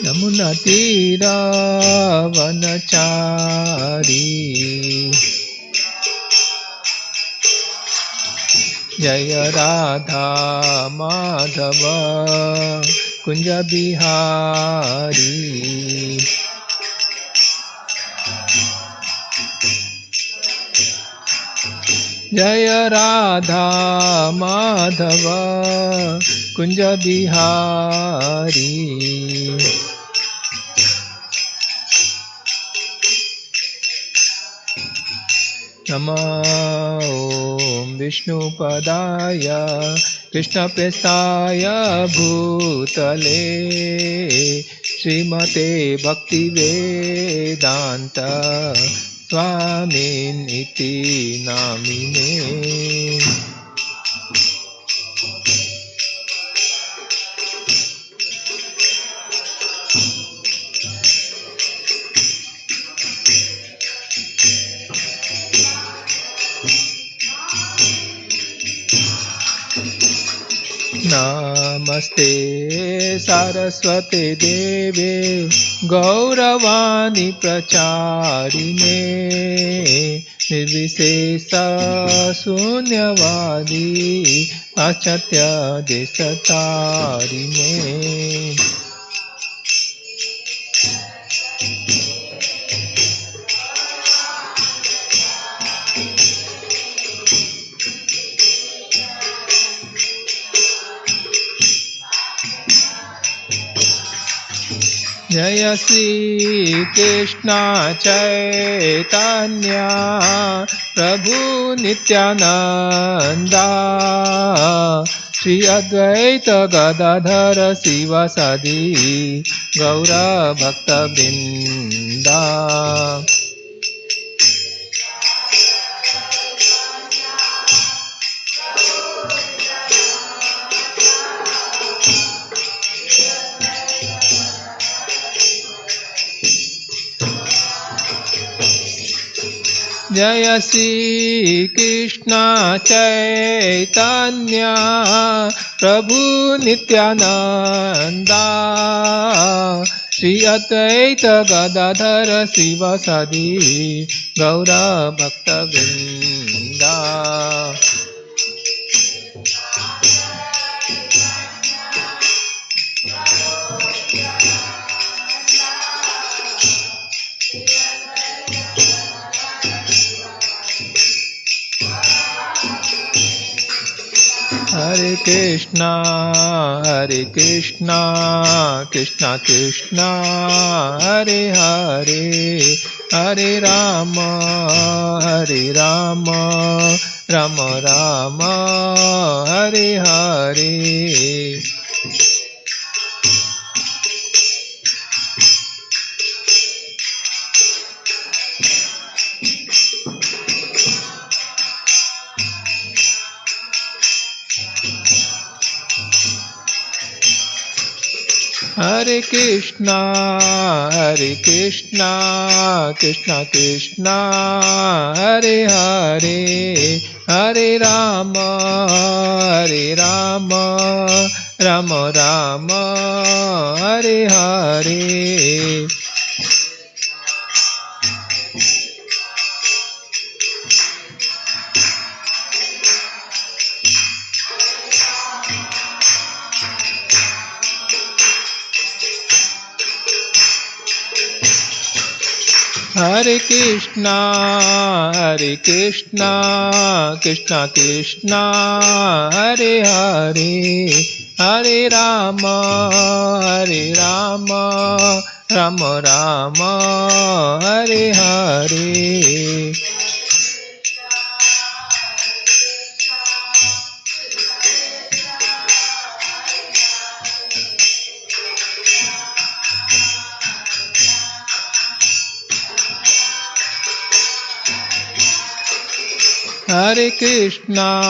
यमुना तीरा वनचारी जय राधा माधव कुंज बिहारी जय राधा माधव कुंज बिहारी नमो ॐ विष्णुपदाय कृष्णप्रेष्ठाय भूतले श्रीमते भक्तिवेदान्त स्वामिनिति नामिने नमस्ते सरस्वते देवे गौरवाणी प्रचारिणे निर्विशेष शून्यवादी पाश्चात्य देशतारिणे जय श्री कृष्ण चैतन्य प्रभु नित्यानंदा श्री अद्वैत गदाधर शिवासादि गौर भक्तवृंदा जय श्री कृष्ण चैतन्य प्रभु नित्यानंदा श्री अद्वैत गदाधर शिवासादि गौर भक्तवृंदा Hare Krishna, Krishna Krishna, Hare Hare, Hare Rama, Rama Rama, Hare Hare. Hare Krishna, Krishna Krishna, Hare Hare, Hare Rama, Rama Rama, Hare Hare. Hare Krishna, Krishna Krishna, Hare Hare, Hare Rama, Rama Rama, Hare Hare. Hare Krishna,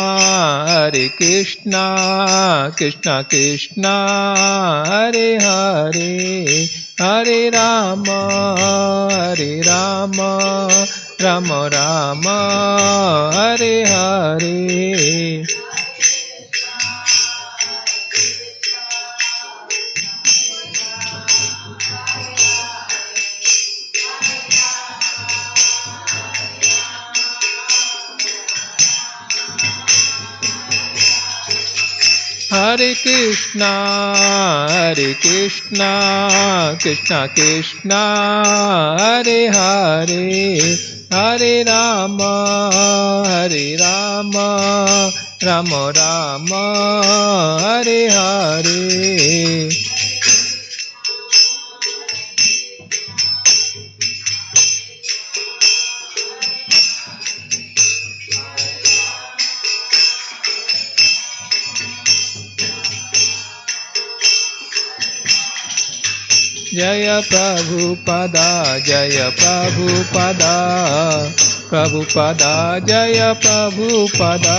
Krishna, Hare Hare, Hare Rama, Rama Rama, Hare Hare. Hare Krishna, Krishna Krishna, Hare Hare, Hare Rama, Rama Rama, Hare Hare. Jaya Prabhupada, Jaya Prabhupada, Prabhupada, Jaya Prabhupada.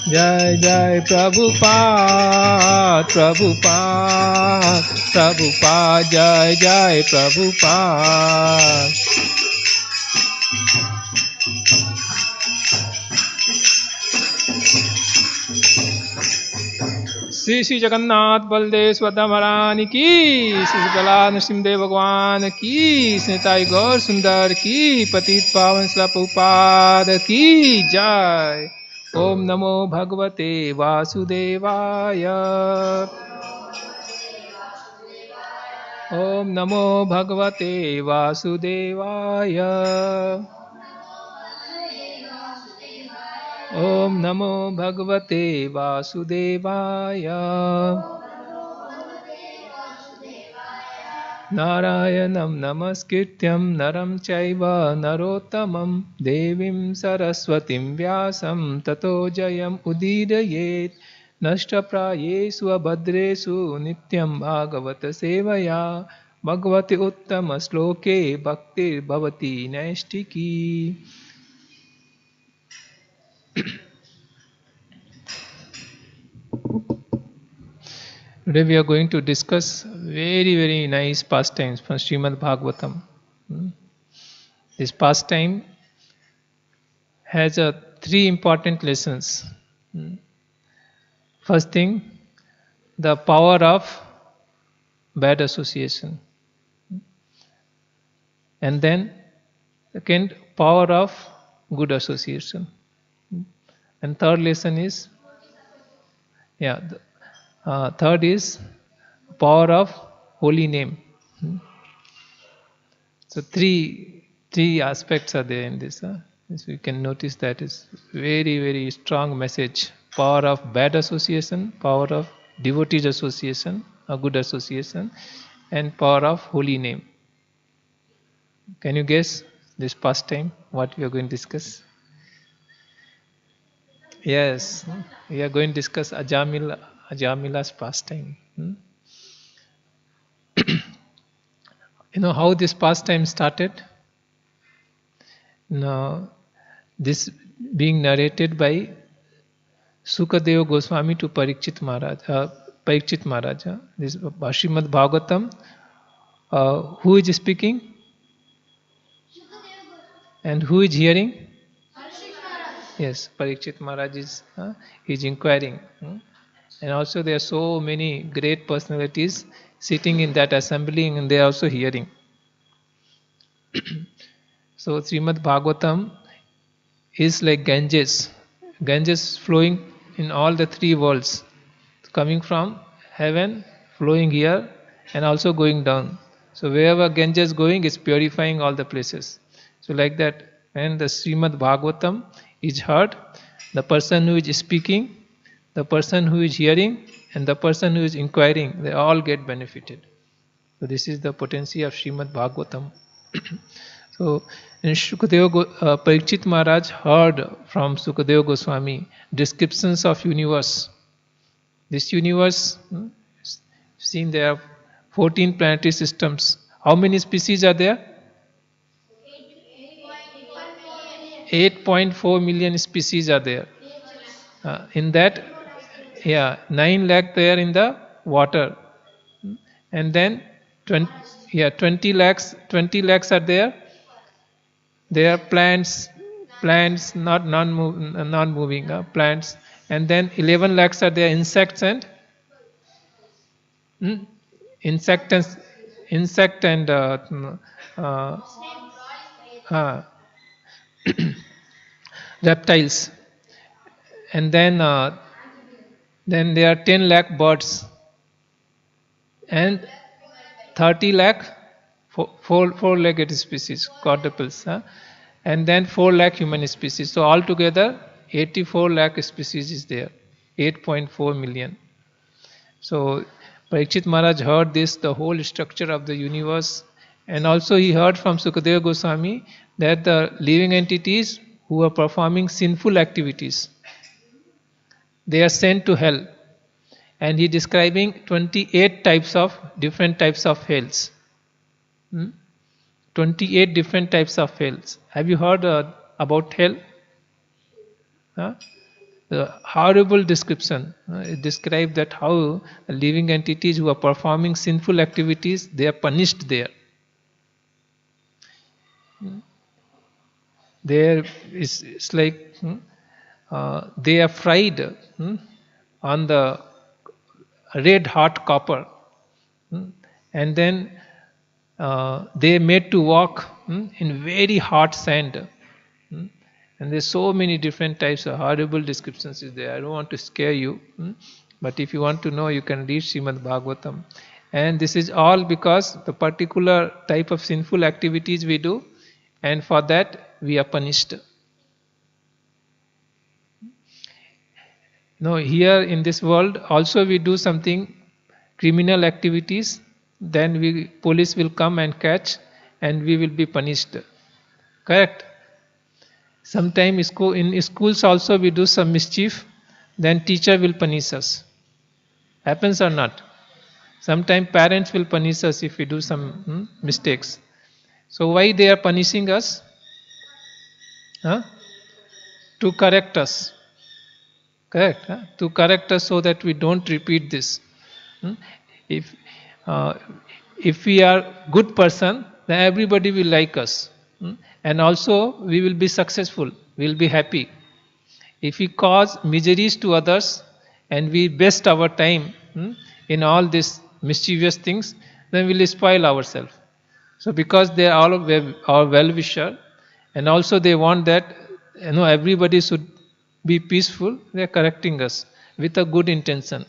Jai Jai Prabhupada, Prabhupada, Prabhupada, Jai Jai Prabhupada. Shri Jagannath Baldev स्वदा महारानी की, श्री प्रहलाद नृसिंहदेव भगवान की, निताई गौर सुंदर की, पतित पावन श्रील प्रभुपाद की जय। ओम नमो भगवते वासुदेवाय। ओम नमो भगवते वासुदेवाय। ओम नमो भगवते वासुदेवाय। नारायणं नमस्कृत्यं नरं चैव नरोत्तमं देवीं सरस्वतीं व्यासं ततो जयम् उदीरयेत्। नष्टप्रायेषु अभद्रेषु नित्यं भागवत सेवया भगवति उत्तमश्लोके भक्तिर्भवति नैष्टिकी। Today we are going to discuss very nice pastimes from Srimad Bhagavatam. This pastime has three important lessons. First thing, the power of bad association. And then, second, power of good association. And third lesson is, third is power of holy name. So three aspects are there in this. As we can notice that is very strong message. Power of bad association, power of devotees association, a good association, and power of holy name. Can you guess this pastime what we are going to discuss? Yes, we are going to discuss Ajamila's pastime. You know how this pastime started? Now, this being narrated by Sukadeva Goswami to Parikshit Maharaj. This Srimad Bhagavatam. Who is speaking? And who is hearing? Yes, Parikshit Maharaj is inquiring. And also there are so many great personalities sitting in that assembly and they are also hearing. So Srimad Bhagavatam is like Ganges flowing in all the three worlds, coming from heaven, flowing here and also going down. So wherever Ganges going is purifying all the places. So like that, when the Srimad Bhagavatam is heard, the person who is speaking, the person who is hearing and the person who is inquiring, they all get benefited. So this is the potency of Srimad Bhagavatam. So in Parikshit Maharaj heard from Sukadeva Goswami descriptions of universe. This universe, seen there are 14 planetary systems. How many species are there? 8.4 million species are there. In that, 9 lakh there in the water, and then 20 lakhs are there. There are plants, not non-moving plants, and then 11 lakhs are there insects and uh, reptiles, and then there are 10 lakh birds, and 30 lakh four-legged species, quadrupeds, and then 4 lakh human species. So altogether 84 lakh species is there, 8.4 million. So Parikshit Maharaj heard this, the whole structure of the universe, and also he heard from Sukadeva Goswami that the living entities who are performing sinful activities, they are sent to hell. And he describing 28 different types of hells. 28 different types of hells. Have you heard about hell? The horrible description. It describes that how living entities who are performing sinful activities, they are punished there. There is, it's like they are fried on the red hot copper, and then they are made to walk in very hot sand. And there's so many different types of horrible descriptions is there. I don't want to scare you, but if you want to know, you can read Srimad Bhagavatam. And this is all because the particular type of sinful activities we do, and for that we are punished. No, here in this world also we do something criminal activities, then police will come and catch, and we will be punished. Correct? Sometimes in schools also we do some mischief, then teacher will punish us. Happens or not? Sometimes parents will punish us if we do some mistakes. So why they are punishing us? To correct us. Correct? To correct us so that we don't repeat this. If we are good person, then everybody will like us. And also we will be successful, we will be happy. If we cause miseries to others and we waste our time in all these mischievous things, then we will spoil ourselves. So because they are all our well-wisher, and also they want that everybody should be peaceful, they are correcting us with a good intention.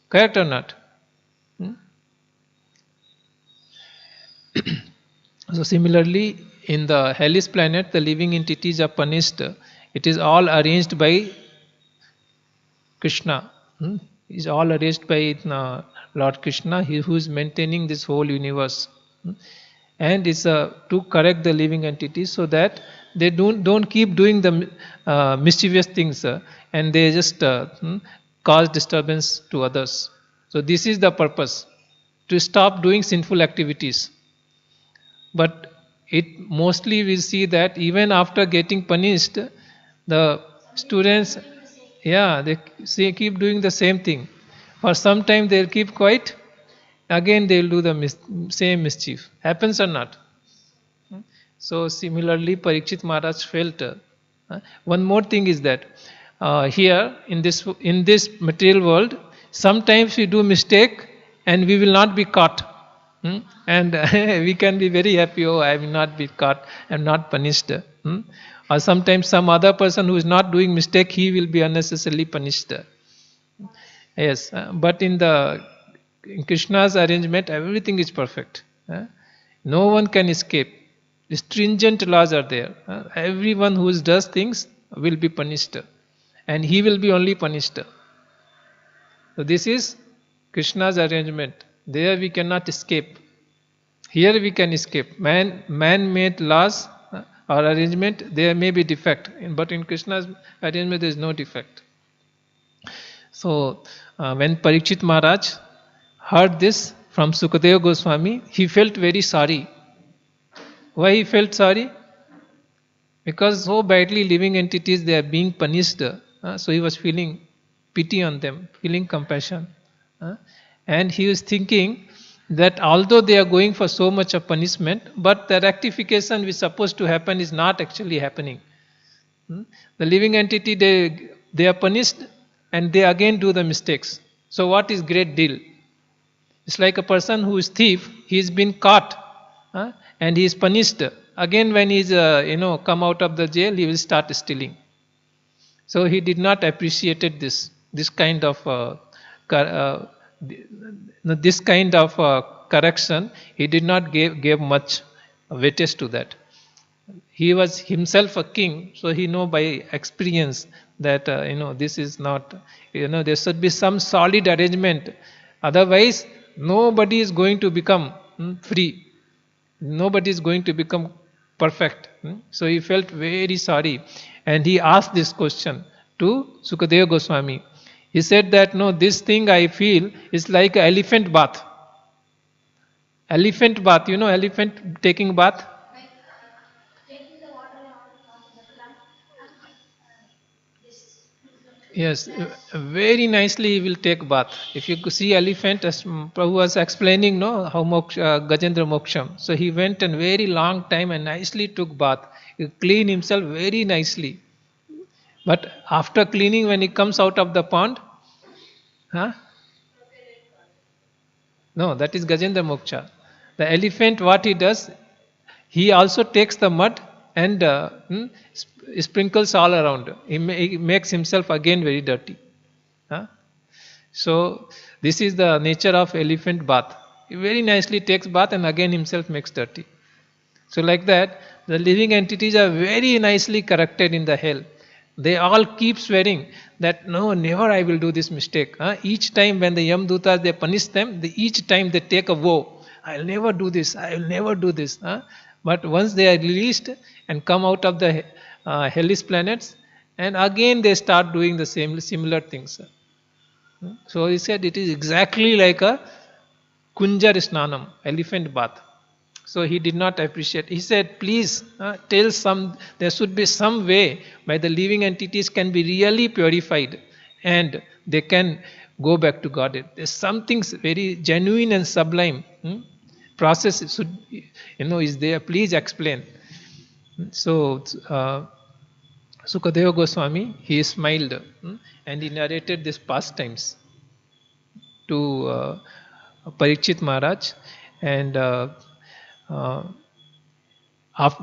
Correct or not? So similarly, in the hellish planet, the living entities are punished. It is all arranged by Krishna. It is all arranged by Lord Krishna, who is maintaining this whole universe. And it's to correct the living entities so that they don't keep doing the mischievous things and they just cause disturbance to others. So this is the purpose, to stop doing sinful activities. But it mostly we see that even after getting punished, the students, they keep doing the same thing. For some time they'll keep quiet, again they'll do the same mischief. Happens or not? So similarly, Parikshit Maharaj felt. One more thing is that here in this material world, sometimes we do mistake and we will not be caught. And we can be very happy, I will not be caught, I am not punished. Or sometimes some other person who is not doing mistake, he will be unnecessarily punished. Yes, but in Krishna's arrangement, everything is perfect. No one can escape. Stringent laws are there. Everyone who does things will be punished, and he will be only punished. So this is Krishna's arrangement. There we cannot escape. Here we can escape. Man-made laws or arrangement, there may be defect, but in Krishna's arrangement there is no defect. So when Parikshit Maharaj heard this from Sukadeva Goswami, he felt very sorry. Why he felt sorry? Because so badly living entities, they are being punished. So he was feeling pity on them, feeling compassion. And he was thinking that although they are going for so much of punishment, but the rectification which is supposed to happen is not actually happening. The living entity, they are punished and they again do the mistakes. So what is great deal? It's like a person who is thief, he has been caught and he is punished. again when he's come out of the jail, he will start stealing. So he did not appreciated this kind of this kind of correction. He did not give much weightage to that. He was himself a king, so he know by experience that this is not, there should be some solid arrangement. Otherwise, nobody is going to become free. Nobody is going to become perfect. So he felt very sorry, and he asked this question to Sukadeva Goswami. He said that, no, this thing I feel is like an elephant bath. Elephant bath, elephant taking bath. Yes, very nicely he will take bath. If you see elephant, as Prabhu was explaining, no, how Gajendra Moksham. So he went and very long time and nicely took bath. He cleaned himself very nicely. But after cleaning, when he comes out of the pond, no, that is Gajendra Moksha. The elephant, what he does, he also takes the mud and sprinkles all around. He makes himself again very dirty. So this is the nature of elephant bath. He very nicely takes bath and again himself makes dirty. So like that, the living entities are very nicely corrected in the hell. They all keep swearing that, no, never I will do this mistake. Each time when the Yamdutas, they punish them, each time they take a vow. I'll never do this, I'll never do this. But once they are released and come out of the hellish planets, and again they start doing the similar things. So he said it is exactly like a Kunjar Snanam, elephant bath. So he did not appreciate. He said, please tell there should be some way by the living entities can be really purified and they can go back to Godhead. There's something very genuine and sublime process should, is there. Please explain. So Sukadeva Goswami, he smiled and he narrated these pastimes to Parikshit Maharaj, and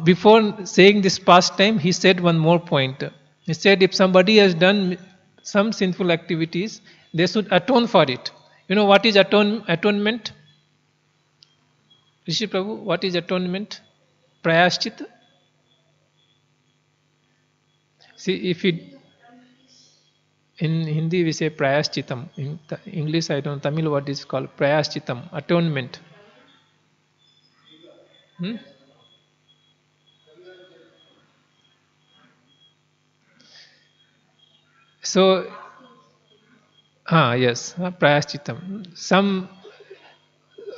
before saying this pastime, he said one more point. He said, if somebody has done some sinful activities, they should atone for it. You know what is atonement? Rishi Prabhu, what is atonement? Prayaschit? See, if it in Hindi we say prayaschitam. In English I don't know. Tamil what is called prayaschitam, atonement. So, yes, prayaschitam. Some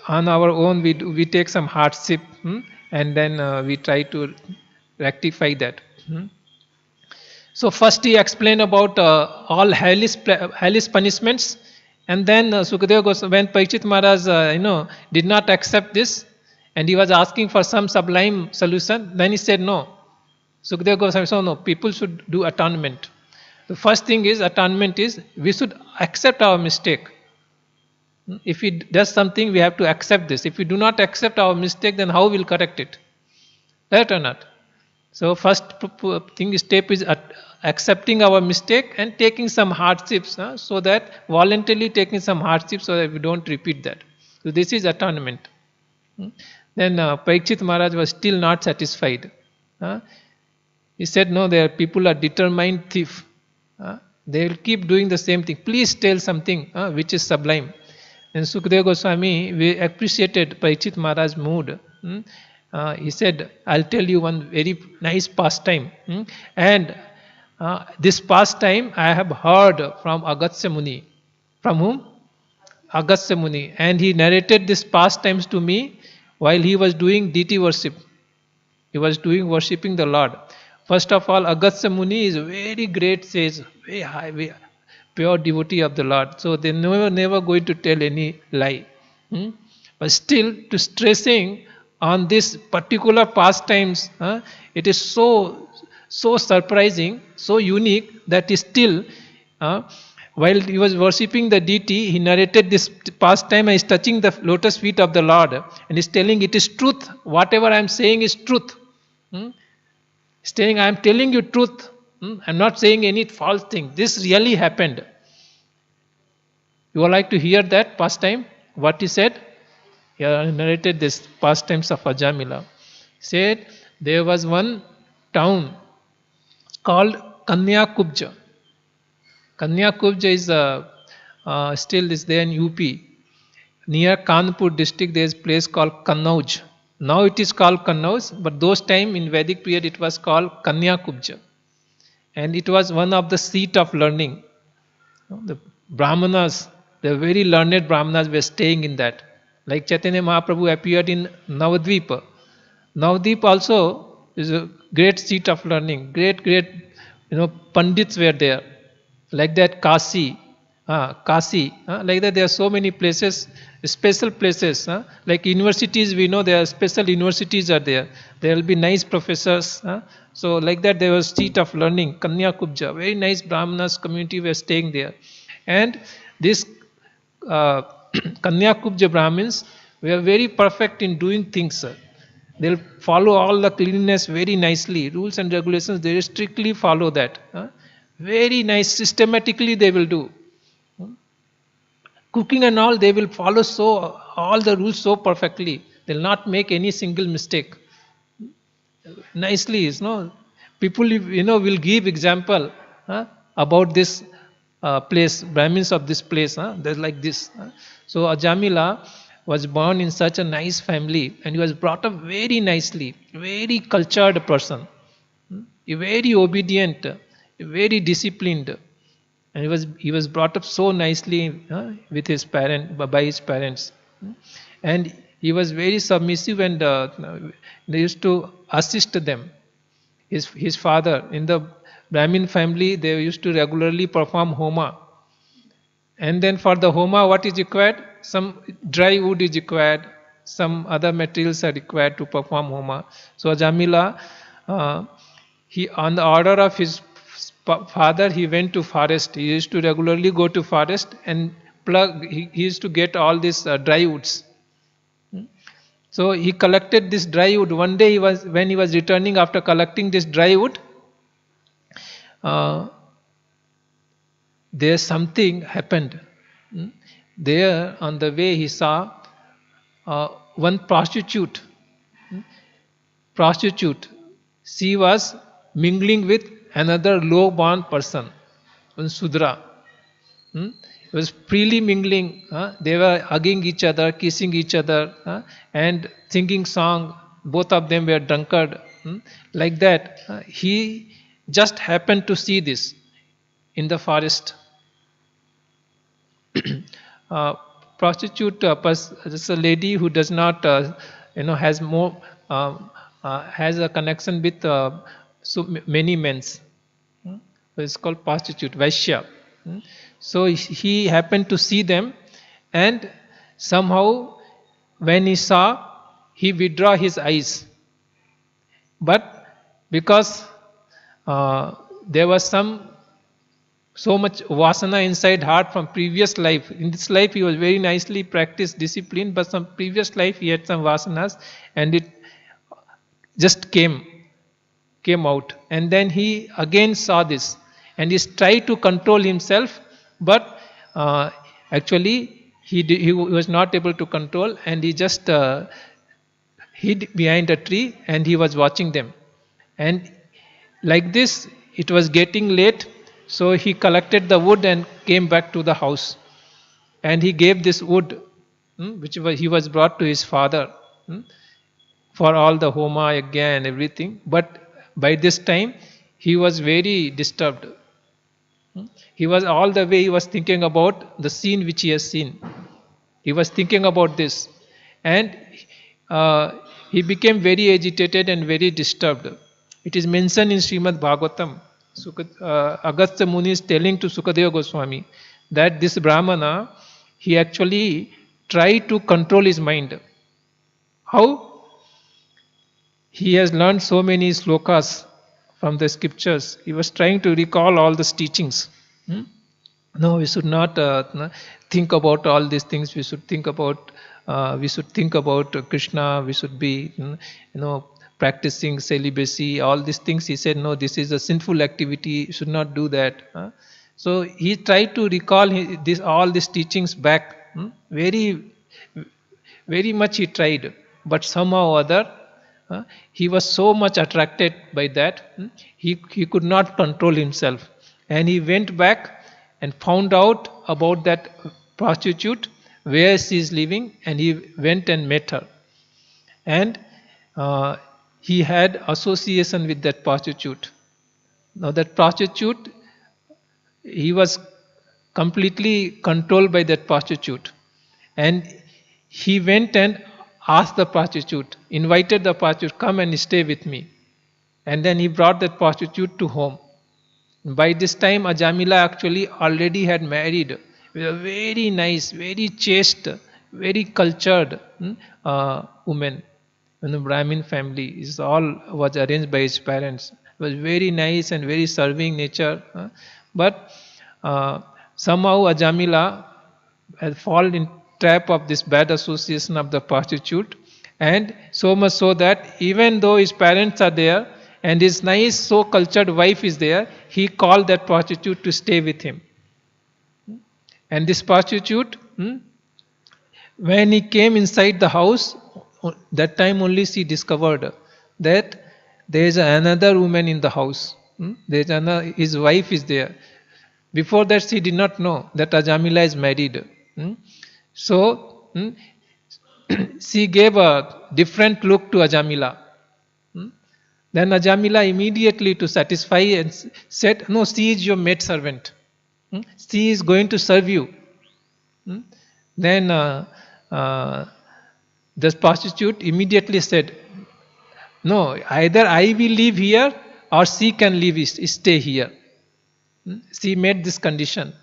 on our own we take some hardship and then we try to rectify that. So first he explained about all hellish punishments, and then Sukadeva Goswami, when Parikshit Maharaj did not accept this, and he was asking for some sublime solution, then he said no. Sukadeva Goswami said no, people should do atonement. The first thing is atonement is we should accept our mistake. If he does something, we have to accept this. If we do not accept our mistake, then how will correct it? Right or not? So first step is accepting our mistake and taking some hardships, so that voluntarily taking some hardships so that we don't repeat that. So this is atonement. Then Parikshit Maharaj was still not satisfied. He said, no, people are determined thief. They will keep doing the same thing. Please tell something which is sublime. And Sukadeva Goswami, we appreciated Parikshit Maharaj's mood. He said, I'll tell you one very nice pastime. And this pastime I have heard from Agastya Muni. From whom? Agastya Muni. And he narrated this pastimes to me while he was doing deity worship. He was worshipping the Lord. First of all, Agastya Muni is a very great sage, very high, very pure devotee of the Lord. So they never going to tell any lie. But still, to stressing on this particular pastimes, it is so surprising, so unique that he still, while he was worshipping the deity, he narrated this pastime and is touching the lotus feet of the Lord and is telling it is truth. Whatever I am saying is truth. Hmm? Saying, I am telling you truth. I am not saying any false thing. This really happened. You would like to hear that pastime? What he said? He narrated this pastimes of Ajamila. Said there was one town called Kanyakubja. Kanyakubja is still is there in UP. Near Kanpur district, there is a place called Kannauj. Now it is called Kannauj, but those time in Vedic period it was called Kanyakubja. And it was one of the seat of learning. The Brahmanas, the very learned Brahmanas were staying in that. Like Chaitanya Mahaprabhu appeared in Navadvipa. Navadvip also is a great seat of learning. Great, Pandits were there. Like that Kasi, like that there are so many places, special places. Like universities, we know there are special universities are there. There will be nice professors. So like that there was seat of learning, Kanyakubja. Very nice Brahmanas community were staying there. And this Kanyakubja Brahmins were very perfect in doing things. They'll follow all the cleanliness very nicely. Rules and regulations, they strictly follow that. Very nice, systematically they will do. Cooking and all, they will follow all the rules so perfectly. They'll not make any single mistake. Nicely, people will give example about this place, Brahmins of this place. They're like this. So Ajamila was born in such a nice family, and he was brought up very nicely, very cultured person, very obedient, very disciplined, and he was brought up so nicely with his by his parents, and he was very submissive, and they used to assist them. His father in the Brahmin family, they used to regularly perform homa, and then for the homa, what is required? Some dry wood is required, some other materials are required to perform homa. So Ajamila, he on the order of his father, he went to forest. He used to regularly go to forest and he used to get all these dry woods. So he collected this dry wood. One day when he was returning after collecting this dry wood, there something happened. There on the way he saw one prostitute. She was mingling with another low-born person, one Sudra. It was freely mingling. They were hugging each other, kissing each other, and singing song. Both of them were drunkard. Like that, he just happened to see this in the forest. Prostitute is a lady who does not, has more, has a connection with so many men. It's called prostitute, Vaishya. So he happened to see them, and somehow when he saw, he withdrew his eyes. But because there was so much vasana inside heart from previous life. In this life he was very nicely practiced discipline, but some previous life he had some vasanas, and it just came out. And then he again saw this, and he tried to control himself, but actually he was not able to control, and he just hid behind a tree, and he was watching them. And like this, it was getting late, so he collected the wood and came back to the house, and he gave this wood, which he was brought to his father, for all the homa, yajna and everything. But by this time he was very disturbed. He was all the way he was thinking about the scene which he has seen. He was thinking about this, and he became very agitated and very disturbed. It is mentioned in Srimad Bhagavatam. Agastya Muni is telling to Sukadeva Goswami that this Brahmana, he actually tried to control his mind. How? He has learned so many slokas from the scriptures. He was trying to recall all these teachings. No, we should not think about all these things. We should think about Krishna. We should be, practicing celibacy, all these things. He said, no, this is a sinful activity, you should not do that. So he tried to recall all these teachings back. Very, very much he tried, but somehow or other, he was so much attracted by that, he could not control himself. And he went back and found out about that prostitute, where she is living, and he went and met her. And he had association with that prostitute. Now that prostitute, he was completely controlled by that prostitute. And he went and asked the prostitute, invited the prostitute, come and stay with me. And then he brought that prostitute to home. By this time, Ajamila actually already had married with a very nice, very chaste, very cultured woman. In the Brahmin family, is all was arranged by his parents. It was very nice and very serving nature. But somehow Ajamila had fallen in trap of this bad association of the prostitute, and so much so that even though his parents are there and his nice, so cultured wife is there, he called that prostitute to stay with him. And this prostitute, when he came inside the house, that time only she discovered that there is another woman in the house. His wife is there. Before that, she did not know that Ajamila is married. So she gave a different look to Ajamila. Then Ajamila immediately, to satisfy, and said, no, she is your maid servant. She is going to serve you. Then the prostitute immediately said, no, either I will live here or she can stay here. She made this condition.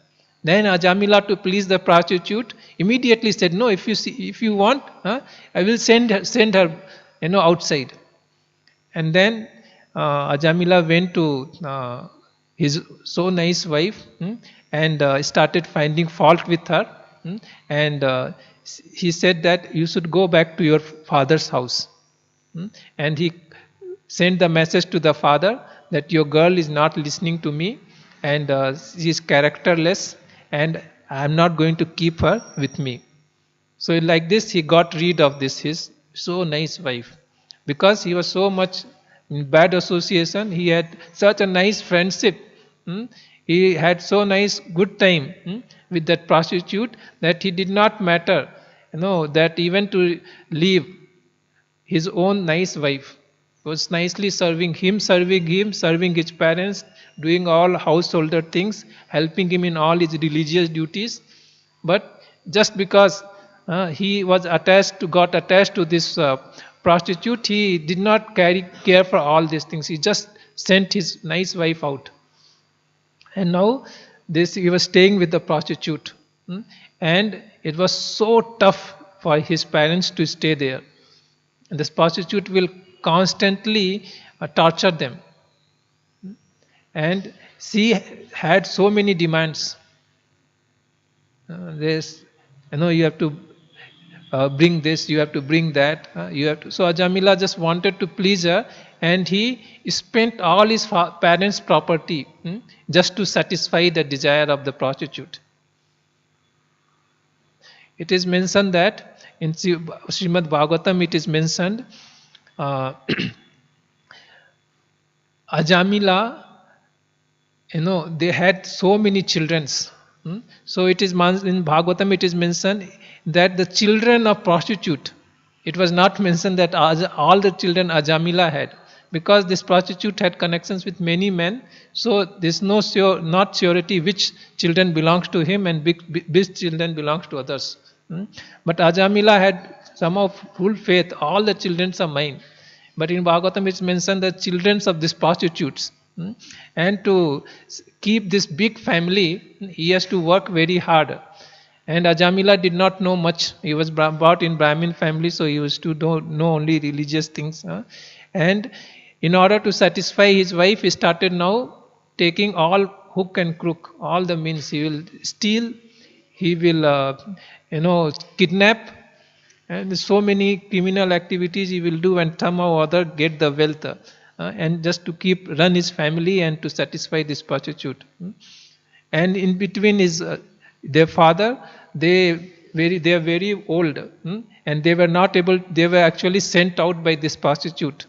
Then Ajamila, to please the prostitute, immediately said, no, if you want, I will send her outside. And then Ajamila went to his so nice wife and started finding fault with her. And he said that you should go back to your father's house. And he sent the message to the father that your girl is not listening to me, and she is characterless, and I am not going to keep her with me. So like this, he got rid of his so nice wife. Because he was so much in bad association, he had such a nice friendship. He had so nice good time with that prostitute that he did not matter, that even to leave his own nice wife. Was nicely serving him, serving his parents, doing all householder things, helping him in all his religious duties. But just because he was got attached to this prostitute, he did not care for all these things. He just sent his nice wife out. And now he was staying with the prostitute. And it was so tough for his parents to stay there. And this prostitute will constantly torture them. And she had so many demands. You have to bring this, you have to bring that. So Ajamila just wanted to please her, and he spent all his parents' property just to satisfy the desire of the prostitute. It is mentioned that in Srimad Bhagavatam, it is mentioned Ajamila, they had so many children. So it is in Bhagavatam, it is mentioned that the children of prostitute, it was not mentioned that all the children Ajamila had, because this prostitute had connections with many men. So there is not surety which children belongs to him and which children belongs to others. But Ajamila had somehow full faith, all the children are mine. But in Bhagavatam it's mentioned the children of these prostitutes. And to keep this big family, he has to work very hard. And Ajamila did not know much. He was brought in Brahmin family, so he used to know only religious things. And in order to satisfy his wife, he started now taking all hook and crook, all the means. He will steal, he will kidnap, And so many criminal activities he will do and somehow or other get the wealth, and just to keep run his family and to satisfy this prostitute. And in between is their father, they are very old, and they were not able, they were actually sent out by this prostitute.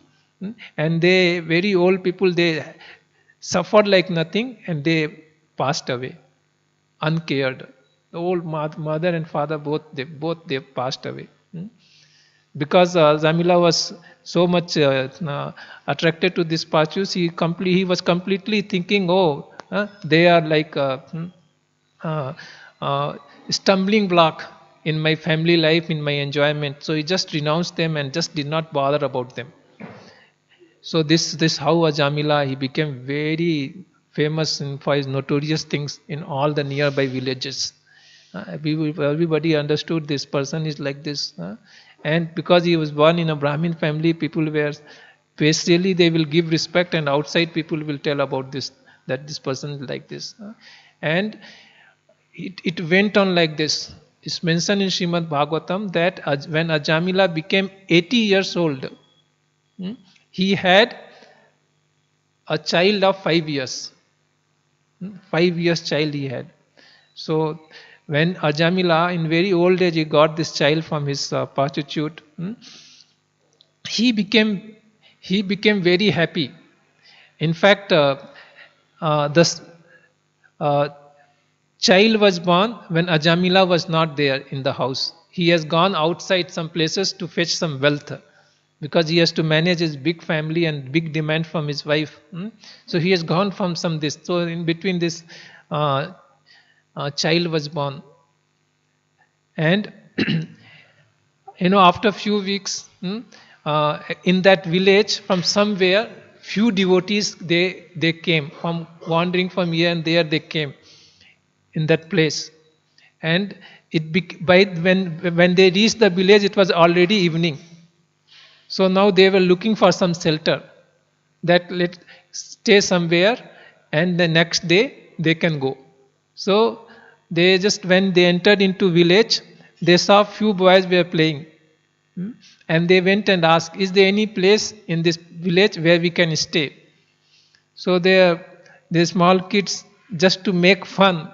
And they very old people, they suffered like nothing and they passed away uncared. The old mother and father both they passed away. Because Jamila was so much attracted to this purchase, he was completely thinking, oh, they are like uh, stumbling block in my family life, in my enjoyment. So he just renounced them and just did not bother about them. So this how Jamila, he became very famous for his notorious things in all the nearby villages. Everybody understood this person is like this. And because he was born in a Brahmin family, people were basically they will give respect, and outside people will tell about this, that this person is like this. And it went on like this. It's mentioned in Srimad Bhagavatam that when Ajamila became 80 years old, he had a child of 5 years. 5 years child he had. So when Ajamila in very old age he got this child from his prostitute, he became very happy. In fact, the child was born when Ajamila was not there in the house. He has gone outside some places to fetch some wealth, because he has to manage his big family and big demand from his wife. So he has gone from some this. So in between this child was born. And after few weeks, in that village from somewhere, few devotees they came from wandering from here and there. They came in that place, and when they reached the village, it was already evening. So now they were looking for some shelter, that let's stay somewhere and the next day they can go. So they just, when they entered into village, they saw few boys were playing, and they went and asked, is there any place in this village where we can stay? So the small kids, just to make fun,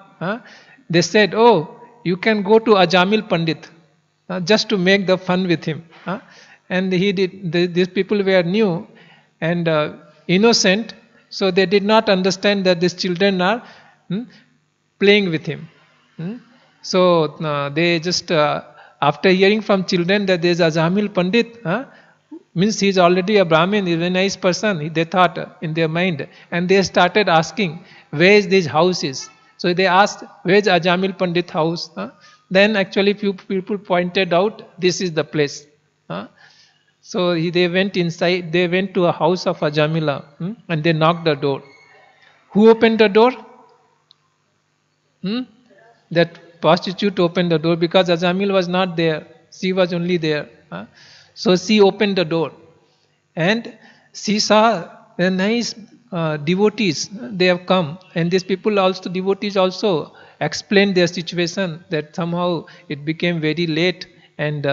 they said, oh, you can go to Ajamil Pandit, just to make the fun with him. And he did. These people were new and innocent, so they did not understand that these children are playing with him. So they just, after hearing from children that there is a Jamil Pandit, means he is already a Brahmin, he is a very nice person, they thought in their mind. And they started asking, where is this house is? So they asked, where is Ajamil Pandit house? Then actually few people pointed out, this is the place. So they went inside, they went to a house of Ajamila, and they knocked the door. Who opened the door? That prostitute opened the door, because Ajamil was not there. She was only there. So she opened the door, and she saw the nice devotees. They have come, and these people also, devotees also, explained their situation, that somehow it became very late and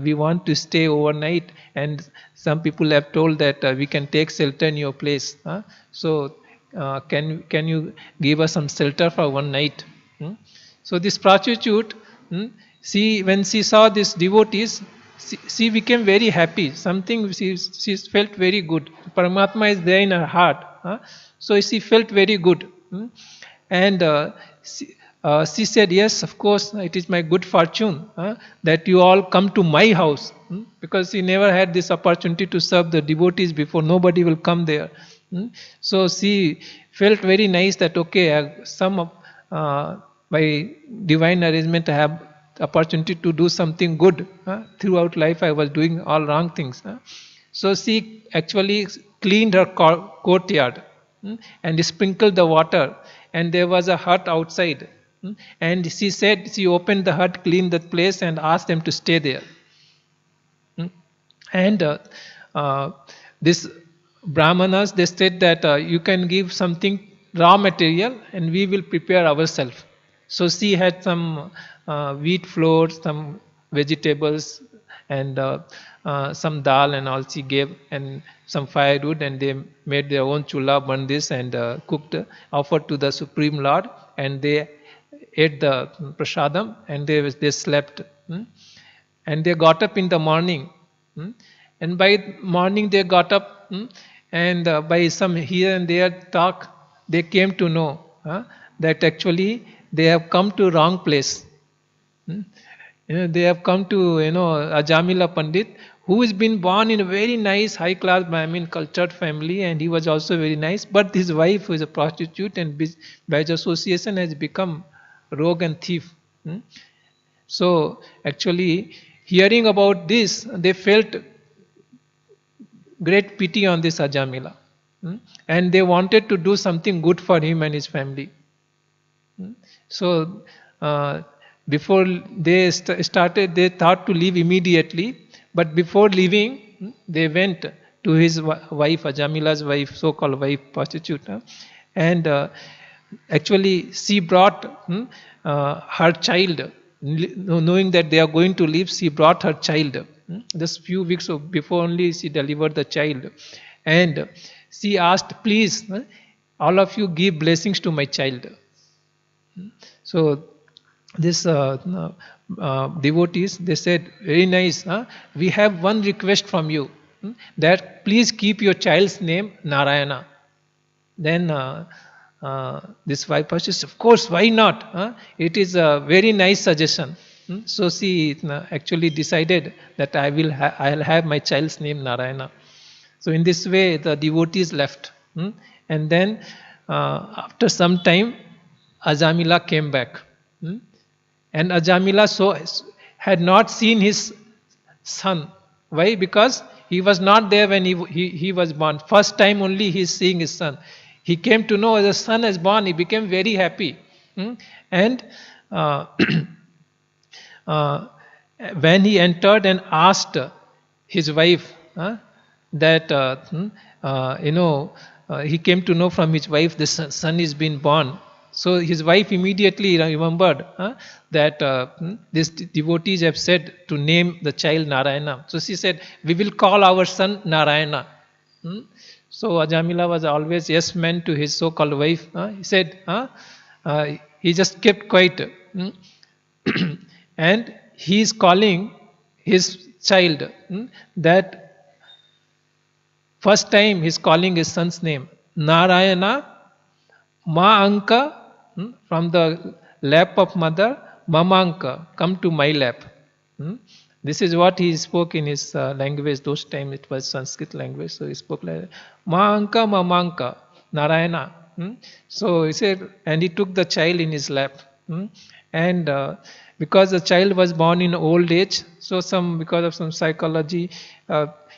we want to stay overnight, and some people have told that we can take shelter in your place. So can you give us some shelter for one night? So this prostitute, when she saw these devotees, she became very happy. Something she felt very good. Paramatma is there in her heart. So she felt very good. And she said, yes, of course, it is my good fortune that you all come to my house. Because she never had this opportunity to serve the devotees before. Nobody will come there. So she felt very nice that, okay, by divine arrangement I have the opportunity to do something good. Throughout life I was doing all wrong things. So she actually cleaned her courtyard and sprinkled the water, and there was a hut outside. And she said, she opened the hut, cleaned that place, and asked them to stay there. And this Brahmanas, they said that you can give something raw material and we will prepare ourselves. So she had some wheat flour, some vegetables, and some dal and all she gave, and some firewood, and they made their own chula, burned this, and cooked, offered to the Supreme Lord, and they ate the prasadam, and they slept. And they got up in the morning, and by morning they got up, and by some here and there talk, they came to know that actually they have come to wrong place. They have come to Ajamila Pandit, who has been born in a very nice high class Brahmin cultured family, and he was also very nice, but his wife, who is a prostitute, and by association has become rogue and thief. So actually, hearing about this, they felt great pity on this Ajamila, and they wanted to do something good for him and his family. So before they started, they thought to leave immediately, but before leaving, they went to his wife, Ajamila's wife, so-called wife, prostitute, and actually she brought her child, knowing that they are going to leave. She brought her child. Just few weeks before only she delivered the child, and she asked, please, all of you give blessings to my child. So this devotees, they said, very nice, we have one request from you, that please keep your child's name Narayana. Then this wife says, of course, why not? It is a very nice suggestion. So she actually decided that I'll have my child's name Narayana. So in this way the devotees left, and then after some time Ajamila came back, and Ajamila had not seen his son. Why? Because he was not there when he was born. First time only he is seeing his son. He came to know the son is born. He became very happy, and when he entered and asked his wife that he came to know from his wife the son is been born. So his wife immediately remembered that these devotees have said to name the child Narayana. So she said, we will call our son Narayana. So Ajamila was always yes man to his so-called wife. He said, he just kept quiet. And he is calling his child, that first time he is calling his son's name, Narayana, Ma Anka, from the lap of mother, Mamanka, come to my lap. This is what he spoke in his language. Those times it was Sanskrit language, so he spoke like Ma Anka, Mamanka, Narayana. So he said, and he took the child in his lap. And because the child was born in old age, so because of some psychology,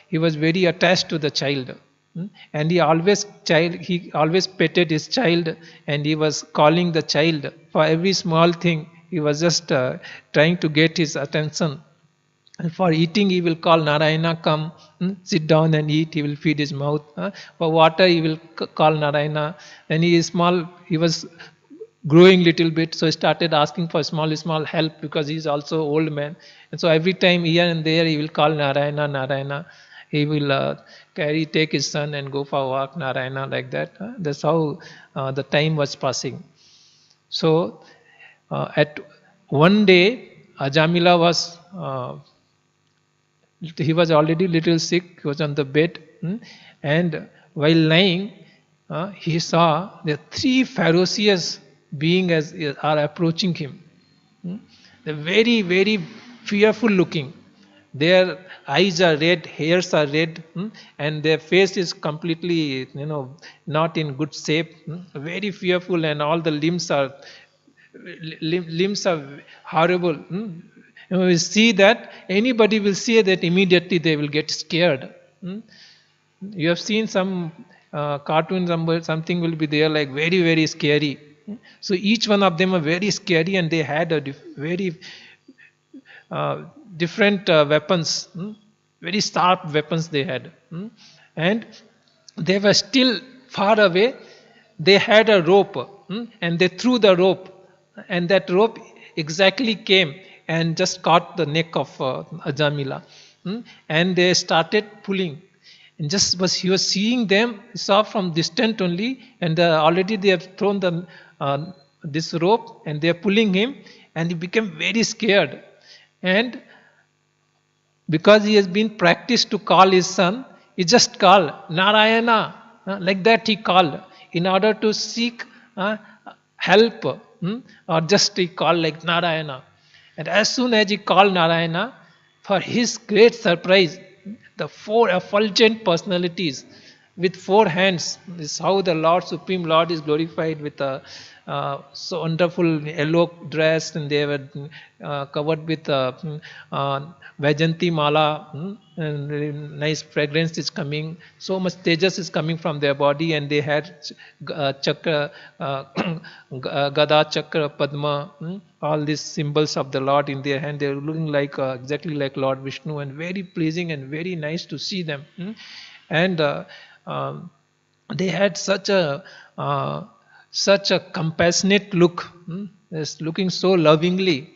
he was very attached to the child. And he always petted his child, and he was calling the child for every small thing. He was just trying to get his attention. And for eating, he will call Narayana, come, sit down and eat. He will feed his mouth. For water, he will call Narayana. When he is small, he was growing little bit, so he started asking for small help, because he is also old man. And so every time here and there, he will call Narayana, Narayana. He will take his son and go for a walk, Narayana, like that. That's how the time was passing. So at one day, Ajamila was he was already little sick. He was on the bed, and while lying, he saw the three ferocious beings are approaching him. They're very, very fearful looking. Their eyes are red, hairs are red, and their face is completely, not in good shape. Very fearful, and all the limbs are horrible. We see that anybody will see that immediately they will get scared. You have seen some cartoons, something will be there like very, very scary. So each one of them are very scary, and they had a very different weapons, very sharp weapons they had. And they were still far away. They had a rope, and they threw the rope, and that rope exactly came and just caught the neck of Ajamila. and they started pulling. And just was he was seeing them, he saw from distant only, and already they have thrown this rope and they are pulling him, and he became very scared. And because he has been practiced to call his son, he just called Narayana, like that he called in order to seek help, or just he called like Narayana. And as soon as he called Narayana, for his great surprise, the four effulgent personalities with four hands, this is how the Lord, Supreme Lord, is glorified with a so wonderful yellow dress, and they were covered with Vajanti Mala, and very nice fragrance is coming. So much tejas is coming from their body, and they had chakra, Gada, Chakra, Padma, all these symbols of the Lord in their hand. They were looking like exactly like Lord Vishnu, and very pleasing and very nice to see them. And they had such a compassionate look, looking so lovingly.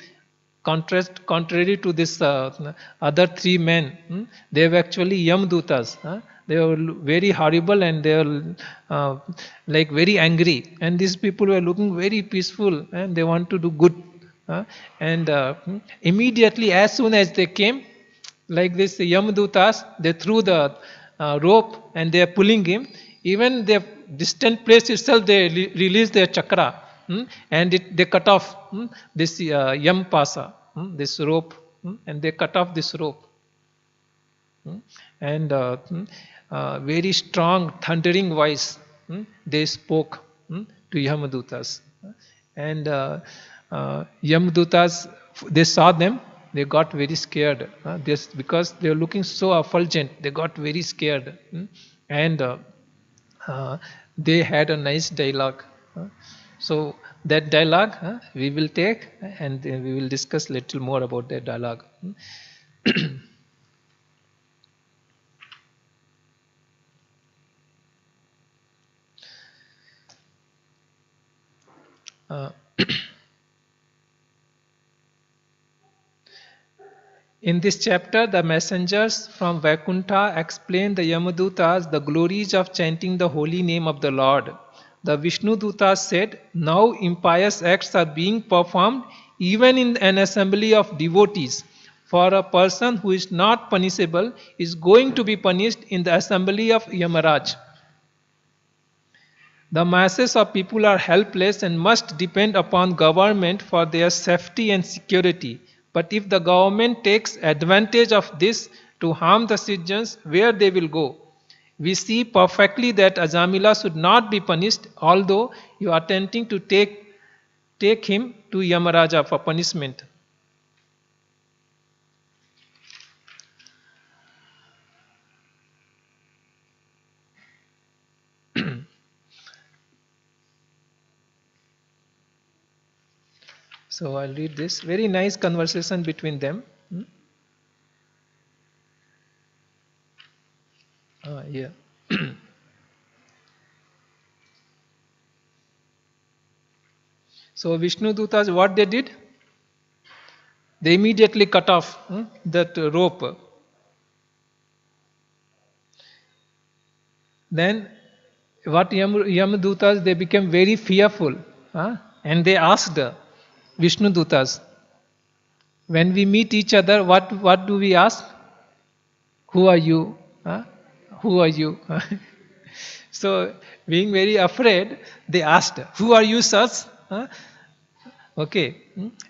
Contrary to this other three men, they were actually Yamdutas. They were very horrible, and they were like very angry. And these people were looking very peaceful, and they want to do good. And immediately, as soon as they came, like this Yamdutas, they threw the rope and they are pulling him. Even their distant place itself, they release their chakra, and they cut off this Yam Pasa, this rope, and they cut off this rope. And very strong, thundering voice, they spoke to Yamadutas. And Yamadutas, they saw them, they got very scared. Because they were looking so effulgent, they got very scared. And they had a nice dialogue. So that dialogue we will take, and we will discuss little more about that dialogue. In this chapter, the messengers from Vaikuntha explain the Yamadutas the glories of chanting the holy name of the Lord. The Vishnudutas said, now impious acts are being performed even in an assembly of devotees. For a person who is not punishable is going to be punished in the assembly of Yamaraj. The masses of people are helpless and must depend upon government for their safety and security. But if the government takes advantage of this to harm the citizens, where they will go? We see perfectly that Ajamila should not be punished, although you are attempting to take him to Yamaraja for punishment. So I'll read this. Very nice conversation between them. Yeah. So Vishnu Dutas, what they did? They immediately cut off that rope. Then what Yamadutas, they became very fearful, and they asked Vishnu Dutas, when we meet each other, what do we ask? Who are you? Who are you? So, being very afraid, they asked, who are you, sirs? Okay.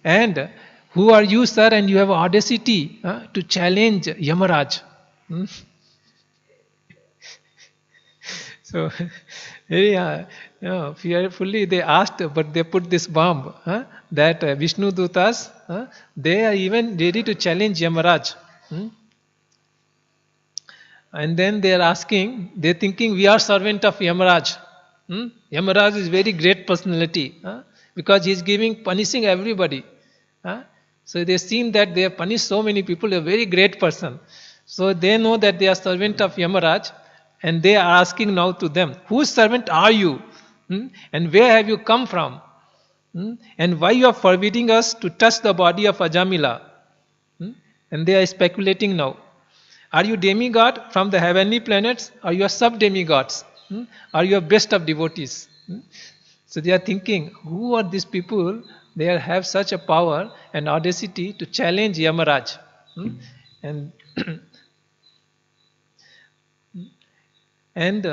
And who are you, sir? And you have audacity to challenge Yamaraj. So, very fearfully they asked, but they put this bomb that Vishnu Dutas, they are even ready to challenge Yamaraj. And then they are asking, they are thinking we are servant of Yamaraj. Yamaraj is very great personality because he is punishing everybody. So they seem that they have punished so many people, a very great person. So they know that they are servant of Yamaraj, and they are asking now to them, whose servant are you? And where have you come from? And why you are forbidding us to touch the body of Ajamila? And they are speculating now. Are you demigod from the heavenly planets, or you are sub-demigods? Are you best of devotees? So they are thinking, who are these people? They have such a power and audacity to challenge Yamaraj. And and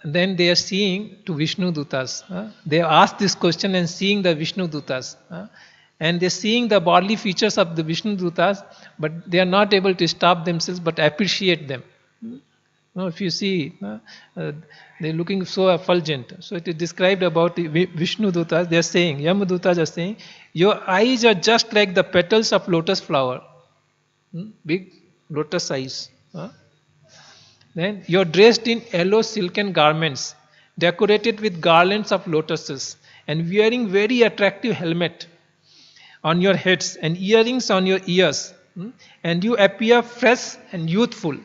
then they are seeing to Vishnu Dutas. They have asked this question and seeing the Vishnu Dutas. And they're seeing the bodily features of the Vishnu Dutas, but they are not able to stop themselves but appreciate them. If you see, they're looking so effulgent. So it is described about the Vishnu Dutas. They are saying, Yama Dutas are saying, your eyes are just like the petals of lotus flower. Big lotus eyes. Then you are dressed in yellow silken garments, decorated with garlands of lotuses, and wearing very attractive helmet on your heads and earrings on your ears. And you appear fresh and youthful.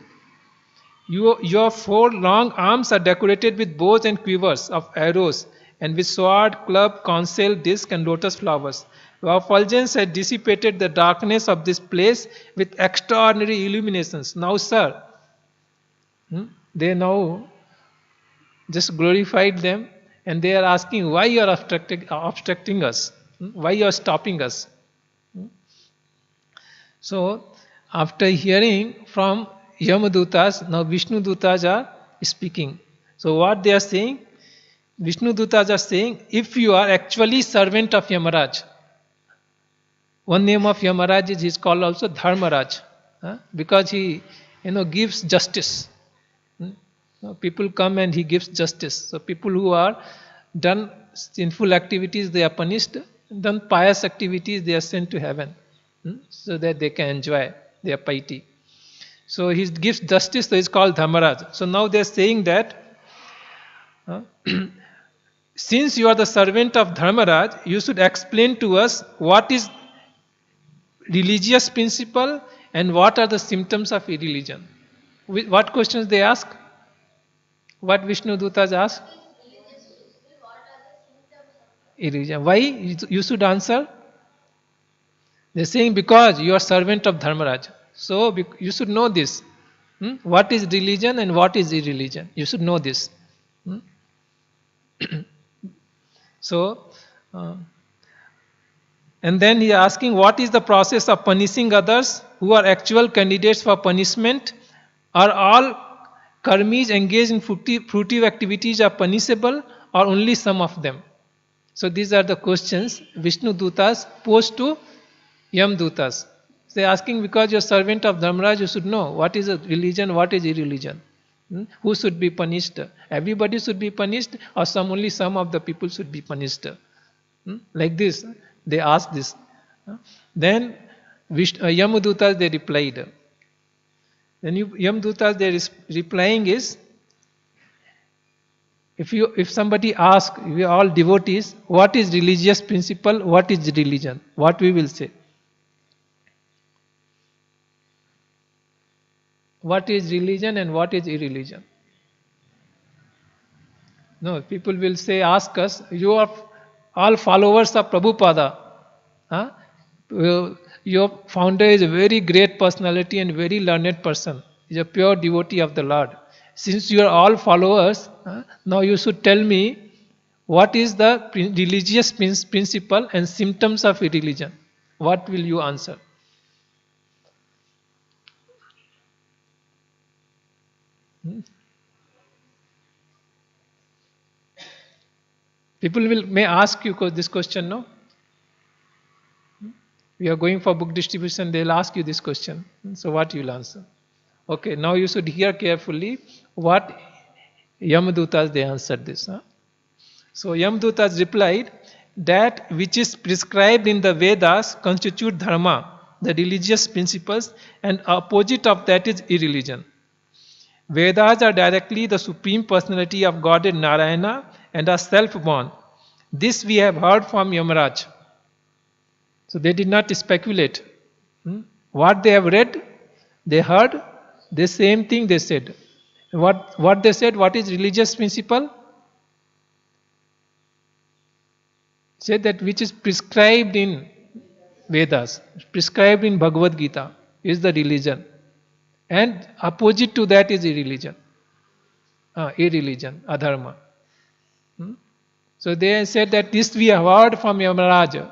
Your 4 long arms are decorated with bows and quivers of arrows, and with sword, club, console, disc, and lotus flowers. Your effulgence has dissipated the darkness of this place with extraordinary illuminations. Now, sir, they now just glorified them, and they are asking why you are obstructing us, why you are stopping us. So, after hearing from Yamadutas, now Vishnu Dutas are speaking. So what they are saying? Vishnu Dutas are saying, if you are actually servant of Yamaraj, one name of Yamaraj is he is called also Dharmaraj, because he gives justice. People come and he gives justice. So people who are done sinful activities, they are punished. Done pious activities, they are sent to heaven, so that they can enjoy their piety. So he gives justice, so he is called Dharmaraj. So now they are saying that since you are the servant of Dharmaraj, you should explain to us what is religious principle and what are the symptoms of irreligion. What questions they ask? What Vishnu Dutas ask? Irreligion. Why? You should answer. They are saying because you are servant of Dharmaraj. So you should know this. What is religion and what is irreligion? You should know this. So, and then he is asking what is the process of punishing others who are actual candidates for punishment? Are all karmis engaged in fruitive activities are punishable, or only some of them? So these are the questions Vishnu Dutas posed to Yam Dutas. They are asking because you are servant of Dharmaraj, you should know what is a religion, what is irreligion. Who should be punished? Everybody should be punished, or only some of the people should be punished? Like this, they asked this. Then Yamadutas they replied. Then Yamadutas they replying is, if somebody asks, we are all devotees, what is religious principle, what is religion? What we will say? What is religion and what is irreligion? No, people will say, ask us, you are all followers of Prabhupada. Your founder is a very great personality and very learned person. He is a pure devotee of the Lord. Since you are all followers, now you should tell me what is the religious principle and symptoms of irreligion. What will you answer? People may ask you this question, no? We are going for book distribution, they will ask you this question. So what you will answer? Okay, now you should hear carefully what Yamadutas they answered this. So Yamadutas replied, that which is prescribed in the Vedas constitute dharma, the religious principles, and opposite of that is irreligion. Vedas are directly the Supreme Personality of Godhead Narayana and are self-born. This we have heard from Yamaraj. So they did not speculate. What they have read, they heard, the same thing they said. What they said, what is religious principle? Said that which is prescribed in Vedas, prescribed in Bhagavad Gita, is the religion. And opposite to that is irreligion. Irreligion, adharma. So they said that this we have heard from Yamaraja.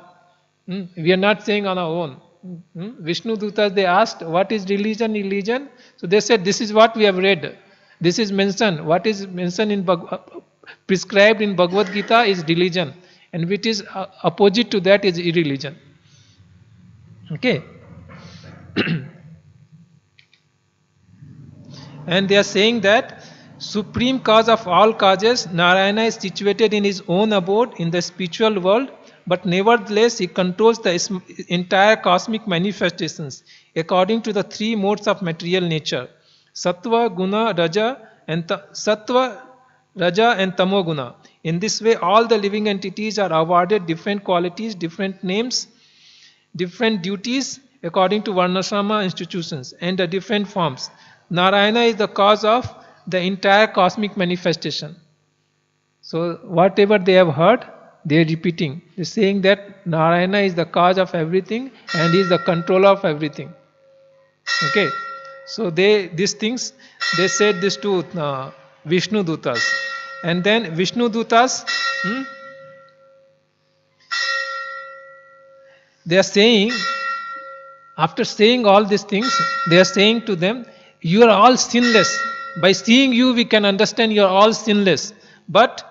We are not saying on our own. Vishnu Dutas, they asked, what is religion? Religion? So they said, this is what we have read. This is mentioned. What is mentioned in prescribed in Bhagavad Gita is religion. And which is opposite to that is irreligion. Okay. And they are saying that supreme cause of all causes, Narayana is situated in his own abode in the spiritual world, but nevertheless he controls the entire cosmic manifestations according to the three modes of material nature: Sattva, Guna, Raja, and Sattva, Raja, and Tamoguna. In this way, all the living entities are awarded different qualities, different names, different duties according to Varnashrama institutions and the different forms. Narayana is the cause of the entire cosmic manifestation. So whatever they have heard, they are repeating. They are saying that Narayana is the cause of everything and he is the controller of everything. Okay. So these things, they said this to Vishnu Dutas. And then Vishnu Dutas, they are saying, after saying all these things, they are saying to them, you are all sinless. By seeing you, we can understand you are all sinless. But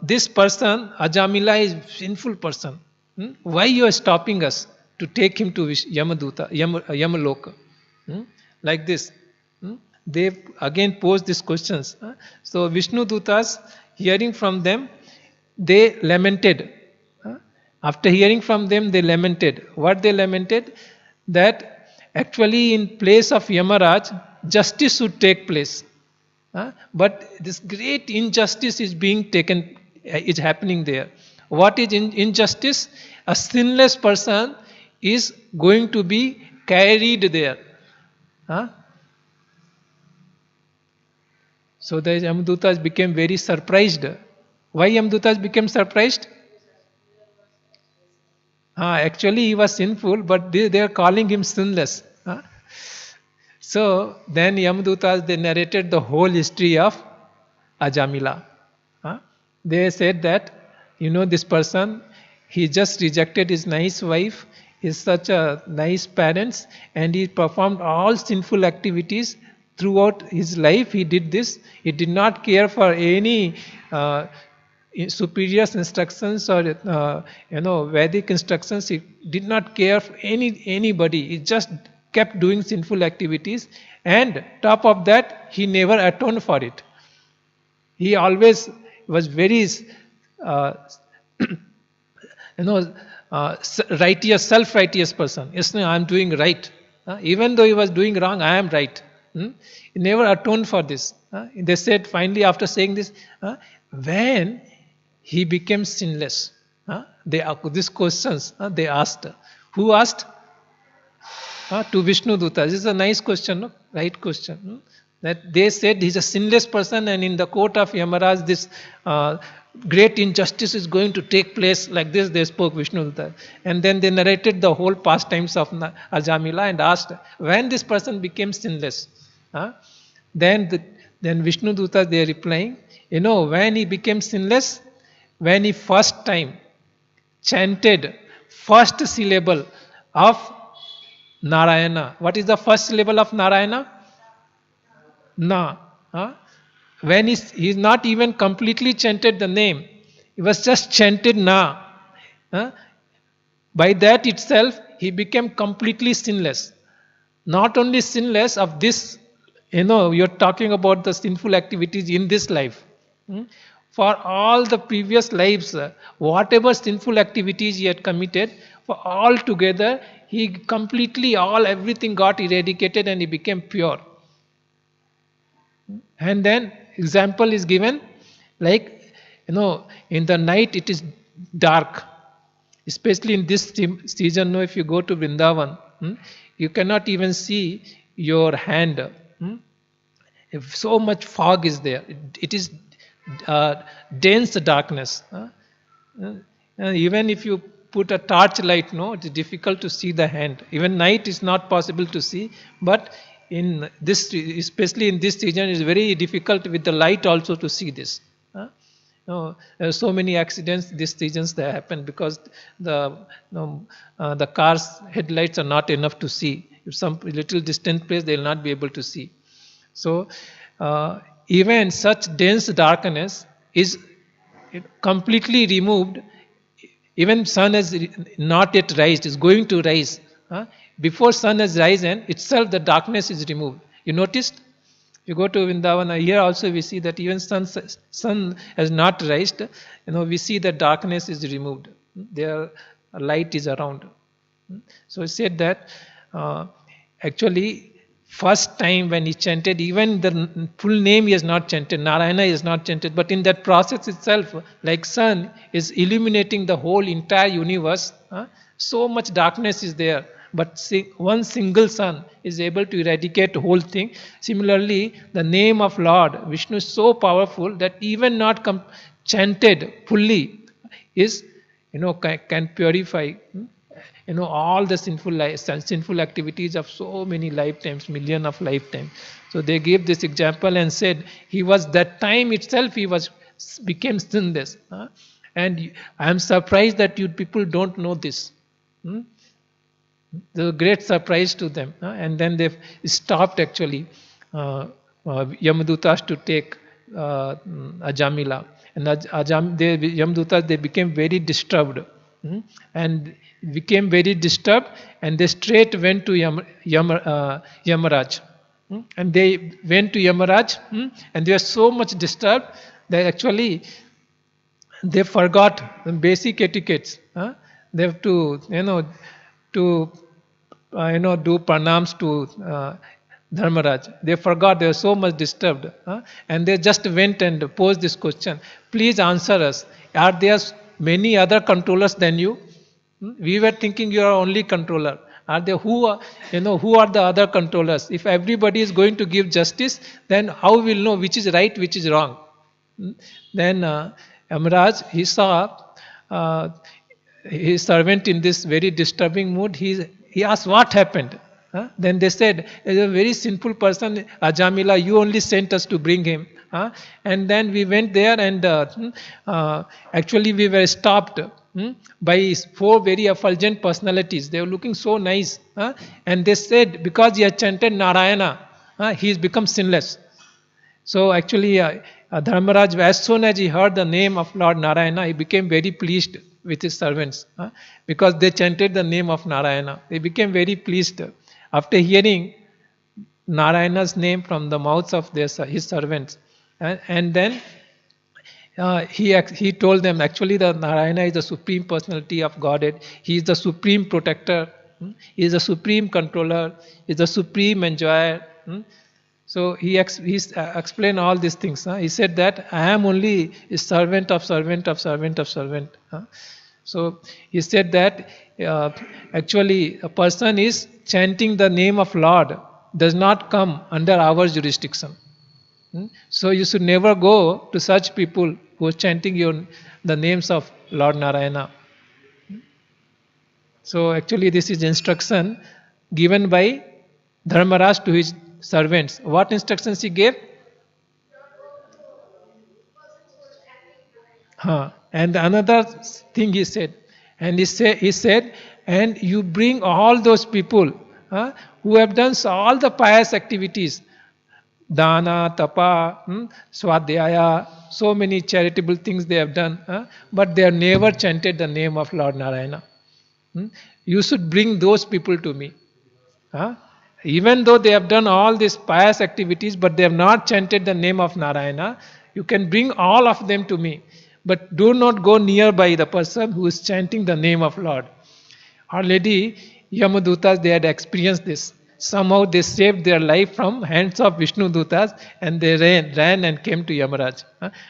this person, Ajamila, is a sinful person. Why you are stopping us to take him to Yamaloka? Like this. They again pose these questions. So Vishnu Dutas, hearing from them, they lamented. After hearing from them, they lamented. What they lamented? That actually in place of Yamaraj, justice should take place. But this great injustice is happening there. What is injustice? A sinless person is going to be carried there. So the Yamdutas became very surprised. Why Yamdutas became surprised? Actually he was sinful, but they are calling him sinless. So then Yamdutas, they narrated the whole history of Ajamila. They said that, this person, he just rejected his nice wife, he's such a nice parents, and he performed all sinful activities throughout his life. He did this. He did not care for any superior instructions or Vedic instructions. He did not care for anybody. He just kept doing sinful activities, and top of that, he never atoned for it. He always was very righteous, self-righteous person. Yes, no, I am doing right. Even though he was doing wrong, I am right. He never atoned for this. They said finally, after saying this, when he became sinless, these questions they asked. Who asked? To Vishnu Duta. This is a nice question, no? Right question. That they said he's a sinless person, and in the court of Yamaraj, this great injustice is going to take place. Like this, they spoke Vishnu Duta. And then they narrated the whole pastimes of Ajamila and asked when this person became sinless. Then Vishnu Duta, they are replying, when he became sinless, when he first time chanted first syllable of Narayana. What is the first syllable of Narayana? Na. When he's not even completely chanted the name, he was just chanted Na. By that itself, he became completely sinless. Not only sinless of this, you're talking about the sinful activities in this life. For all the previous lives, whatever sinful activities he had committed, for all together, he completely, everything got eradicated and he became pure. And then example is given, like, in the night it is dark. Especially in this season, if you go to Vrindavan, you cannot even see your hand. If so much fog is there. It is dense darkness. Even if you put a torch light, no, it is difficult to see the hand. Even night is not possible to see, but in this, especially in this region, it is very difficult with the light also to see this. No, there are so many accidents these regions that happen because the car's headlights are not enough to see. If some little distant place, they will not be able to see. So even such dense darkness is completely removed. Even sun has not yet raised, is going to rise. Before sun has risen, itself the darkness is removed. You noticed? You go to Vrindavana, here also we see that even sun has not raised. We see that darkness is removed. There light is around. So he said that actually first time when he chanted, even the full name he has not chanted, Narayana is not chanted, but in that process itself, like sun is illuminating the whole entire universe. So much darkness is there. But one single sun is able to eradicate the whole thing. Similarly, the name of Lord Vishnu is so powerful that even not chanted fully is, can purify, all the sinful activities of so many lifetimes, million of lifetimes. So they gave this example and said he was that time itself became sinless. And I am surprised that you people don't know this. The great surprise to them. And then they stopped actually Yamadutas to take Ajamila. And Yamadutas, they became very disturbed. And became very disturbed, and they straight went to Yamaraj. And they went to Yamaraj, and they were so much disturbed that actually they forgot the basic etiquettes. They have to, do pranams to Dharmaraj. They forgot, they were so much disturbed. And they just went and posed this question. Please answer us. Are there many other controllers than you? We were thinking you are only controller. Are there who are the other controllers? If everybody is going to give justice, then how will know which is right, which is wrong? Then Yamaraj, he saw his servant in this very disturbing mood. He asked what happened. Then they said, as a very sinful person, Ajamila, you only sent us to bring him. And then we went there and actually we were stopped by 4 very effulgent personalities. They were looking so nice. And they said, because he had chanted Narayana, he has become sinless. So actually Dharmaraj, as soon as he heard the name of Lord Narayana, he became very pleased with his servants. Because they chanted the name of Narayana. They became very pleased. After hearing Narayana's name from the mouths of his servants. And then he told them, actually the Narayana is the supreme personality of Godhead. He is the supreme protector. He is the supreme controller. He is the supreme enjoyer. So he explained all these things. He said that I am only a servant of servant of servant of servant. So he said that actually a person is chanting the name of Lord does not come under our jurisdiction. So you should never go to such people who are chanting the names of Lord Narayana. So actually this is instruction given by Dharmaraj to his servants. What instructions he gave? And another thing he said, and he said, and you bring all those people who have done all the pious activities, Dana, Tapa, Swadhyaya, so many charitable things they have done, but they have never chanted the name of Lord Narayana. You should bring those people to me. Even though they have done all these pious activities, but they have not chanted the name of Narayana, you can bring all of them to me. But do not go nearby the person who is chanting the name of Lord. Already, Yamadutas, they had experienced this. Somehow they saved their life from hands of Vishnu Dutas and they ran and came to Yamaraj.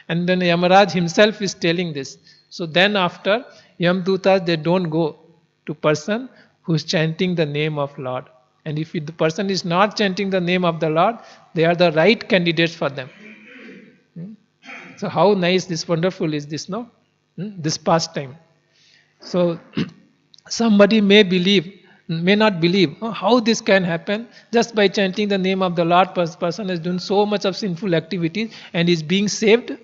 And then Yamaraj himself is telling this. So then after, Yamadutas, they don't go to person who is chanting the name of Lord. And if the person is not chanting the name of the Lord, they are the right candidates for them. So how nice, this wonderful is this, no? This pastime. So somebody may not believe, "Oh, how this can happen just by chanting the name of the Lord. Person has done so much of sinful activities and is being saved.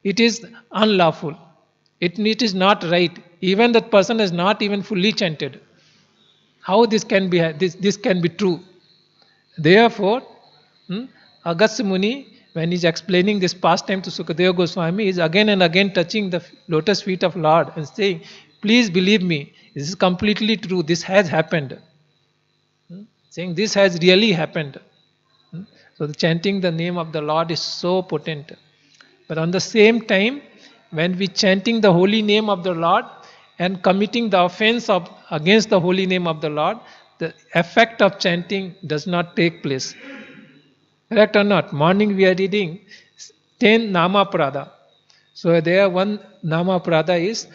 It is unlawful. It is not right. Even that person has not even fully chanted. How this can be true?" Therefore, Agastya Muni, when he is explaining this pastime to Sukadeva Goswami, is again and again touching the lotus feet of Lord and saying, "Please believe me, this is completely true. This has happened." Saying this has really happened. So chanting the name of the Lord is so potent. But on the same time, when we chanting the holy name of the Lord and committing the offense against the holy name of the Lord, the effect of chanting does not take place. Correct or not? Morning we are reading 10 Nama Prada. So there one Nama Prada is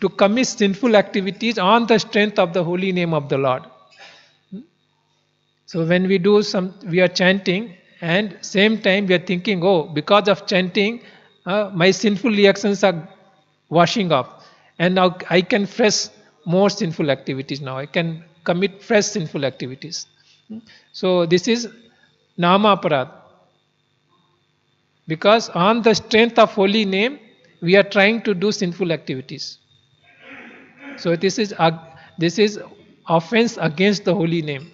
to commit sinful activities on the strength of the holy name of the Lord. So when we are chanting, and same time we are thinking, oh, because of chanting, my sinful reactions are washing off, and now I can fresh more sinful activities. Now I can commit fresh sinful activities. So this is Nama Aparad. Because on the strength of holy name, we are trying to do sinful activities. So this is offense against the holy name.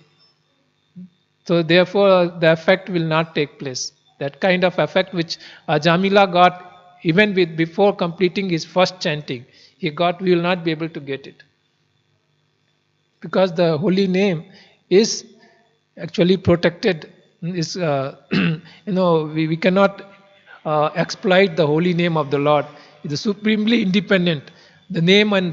So therefore, the effect will not take place. That kind of effect which Ajamila got even before completing his first chanting, we will not be able to get it. Because the holy name is actually protected. We cannot exploit the holy name of the Lord. It is supremely independent. The name and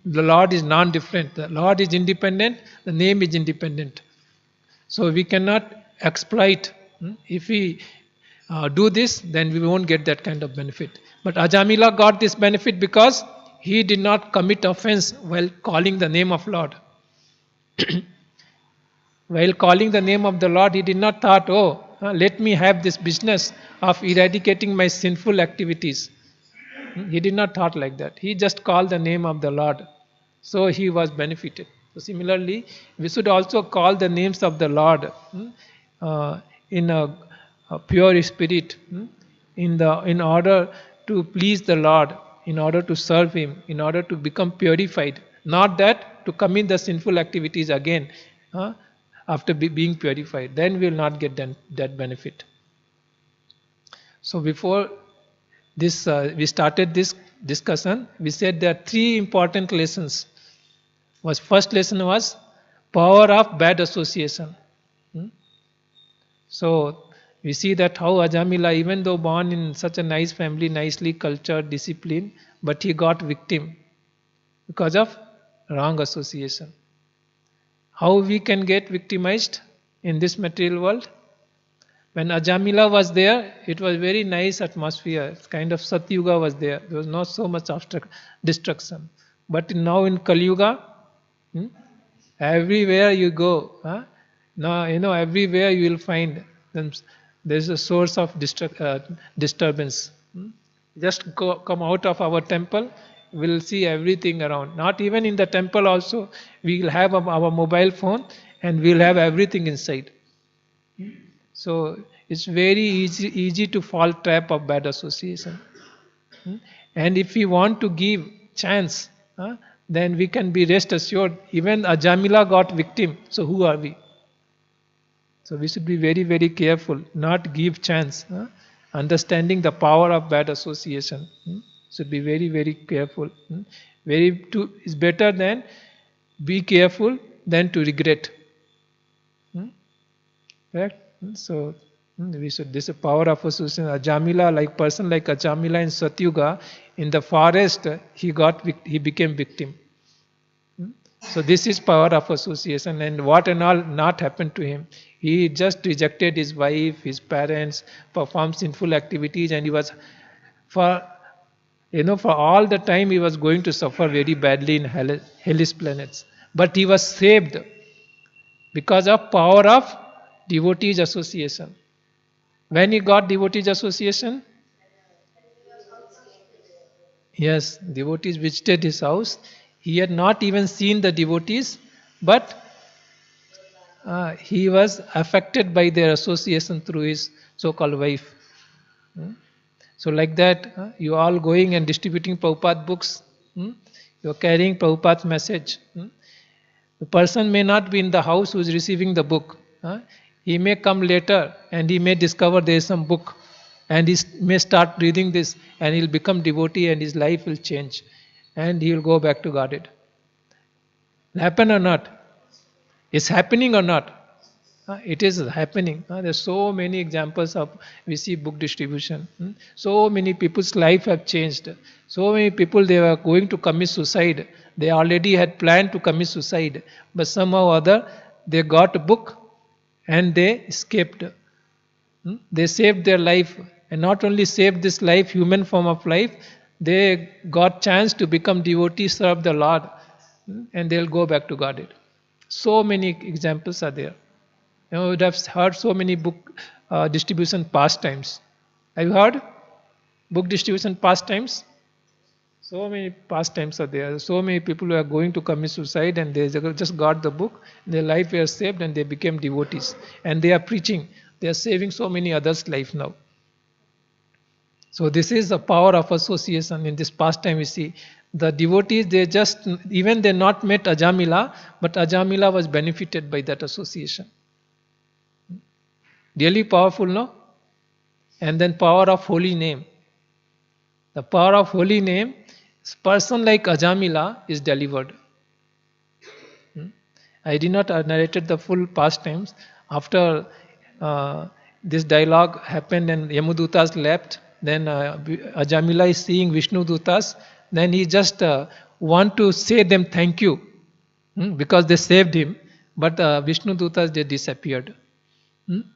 the Lord is non-different. The Lord is independent, the name is independent. So we cannot exploit. If we do this, then we won't get that kind of benefit. But Ajamila got this benefit because he did not commit offense while calling the name of Lord. While calling the name of the Lord, he did not thought, oh, let me have this business of eradicating my sinful activities. He did not thought like that. He just called the name of the Lord. So he was benefited. So similarly, we should also call the names of the Lord in a pure spirit, in order to please the Lord, in order to serve Him, in order to become purified. Not that to commit the sinful activities again after being purified. Then we will not get that benefit. So before this, we started this discussion. We said there are three important lessons. First lesson was power of bad association. So we see that how Ajamila, even though born in such a nice family, nicely cultured, disciplined, but he got victim because of wrong association. How we can get victimized in this material world? When Ajamila was there, it was very nice atmosphere. Kind of Satyuga was there. There was not so much destruction. But now in Kali Yuga, everywhere you go, now everywhere you will find there is a source of disturbance. Just come out of our temple, we will see everything around. Not even in the temple also, we will have our mobile phone and we will have everything inside. So it's very easy to fall trap of bad association. And if we want to give chance, then we can be rest assured. Even Ajamila got victim. So who are we? So we should be very, very careful, not give chance. Understanding the power of bad association. Should be very, very careful. It's better than be careful than to regret. Correct? So this is the power of association. Ajamila, person like Ajamila in Satyuga, in the forest, he became victim. So this is power of association, and what and all not happened to him. He just rejected his wife, his parents, performed sinful activities, and he was for all the time he was going to suffer very badly in hellish planets. But he was saved because of power of devotees association. When he got devotees association, Yes, devotees visited his house. He had not even seen the devotees, but he was affected by their association through his so-called wife. Hmm? So like that, you all going and distributing Prabhupada books. You are carrying Prabhupada's message. The person may not be in the house who is receiving the book. He may come later and he may discover there is some book and he may start reading this and he'll become devotee and his life will change and he will go back to Godhead. Happen or not? It's happening or not? It is happening. There's so many examples of we see book distribution. So many people's life have changed. So many people they were going to commit suicide. They already had planned to commit suicide, but somehow or other they got a book and they escaped. They saved their life, and not only saved this life, human form of life, they got chance to become devotees, serve the Lord, and they'll go back to Godhead. So many examples are there. You would have heard so many book distribution pastimes. Have you heard book distribution pastimes? So many pastimes are there. So many people who are going to commit suicide and they just got the book, their life was saved and they became devotees. And they are preaching. They are saving so many others' life now. So this is the power of association. In this pastime we see the devotees, they just, even they not met Ajamila, but Ajamila was benefited by that association. Really powerful, no? And then power of holy name. The power of holy name, person like Ajamila is delivered. I did not narrated the full pastimes. After this dialogue happened and Yamudutas left, then Ajamila is seeing Vishnu Dutas, then he just want to say them thank you because they saved him, but Vishnu Dutas they disappeared.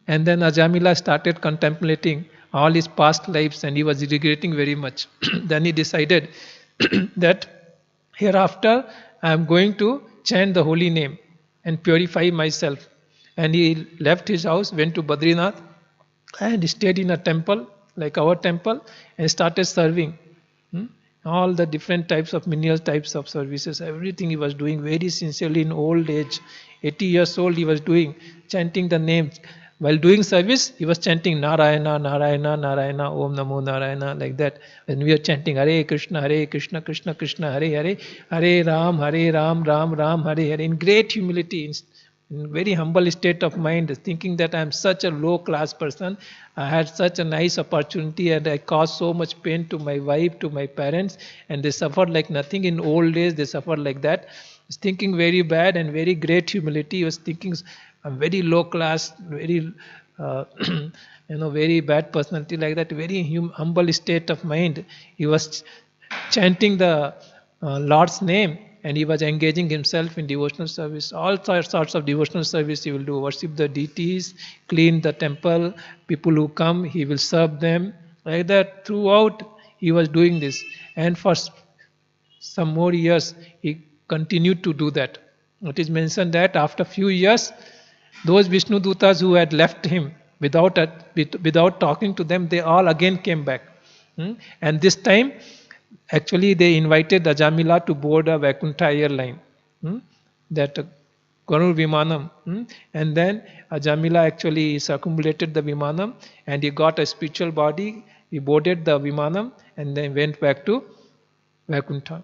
And then Ajamila started contemplating all his past lives and he was regretting very much. Then he decided that hereafter I am going to chant the holy name and purify myself. And he left his house, went to Badrinath and stayed in a temple like our temple and started serving. All the different types of menial types of services, everything he was doing very sincerely in old age. 80 years old he was doing, chanting the names. While doing service, he was chanting Narayana, Narayana, Narayana, Om Namo Narayana, like that. When we are chanting Hare Krishna, Krishna Krishna, Hare Hare, Hare Ram, Ram Ram, Hare Hare, in great humility, in very humble state of mind, thinking that I am such a low class person, I had such a nice opportunity and I caused so much pain to my wife, to my parents, and they suffered like nothing. In old days, they suffered like that. He was thinking very bad and very great humility. He was thinking a very low class, very very bad personality like that, very humble state of mind. He was chanting the Lord's name and he was engaging himself in devotional service. All sorts of devotional service he will do. Worship the deities, clean the temple, people who come, he will serve them. Like that throughout he was doing this. And for some more years he continued to do that. It is mentioned that after few years, those Vishnu Dutas who had left him without talking to them, they all again came back. And this time, actually they invited Ajamila to board a Vaikuntha airline, that Garur Vimanam. And then Ajamila actually circumambulated the Vimanam and he got a spiritual body, he boarded the Vimanam and then went back to Vaikuntha.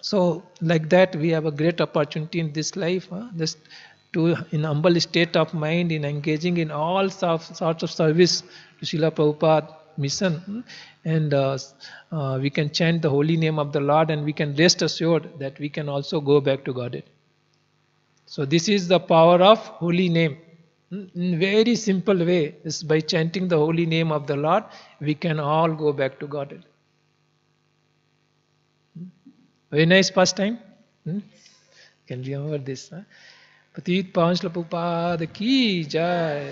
So like that we have a great opportunity in this life, just to in humble state of mind, in engaging in all sorts of service to Srila Prabhupada mission, and we can chant the holy name of the Lord and we can rest assured that we can also go back to Godhead. So this is the power of holy name. In very simple way, is by chanting the holy name of the Lord, we can all go back to Godhead. Very nice pastime. Can remember this. Patit Pawan Shila Prabhupada ki jai.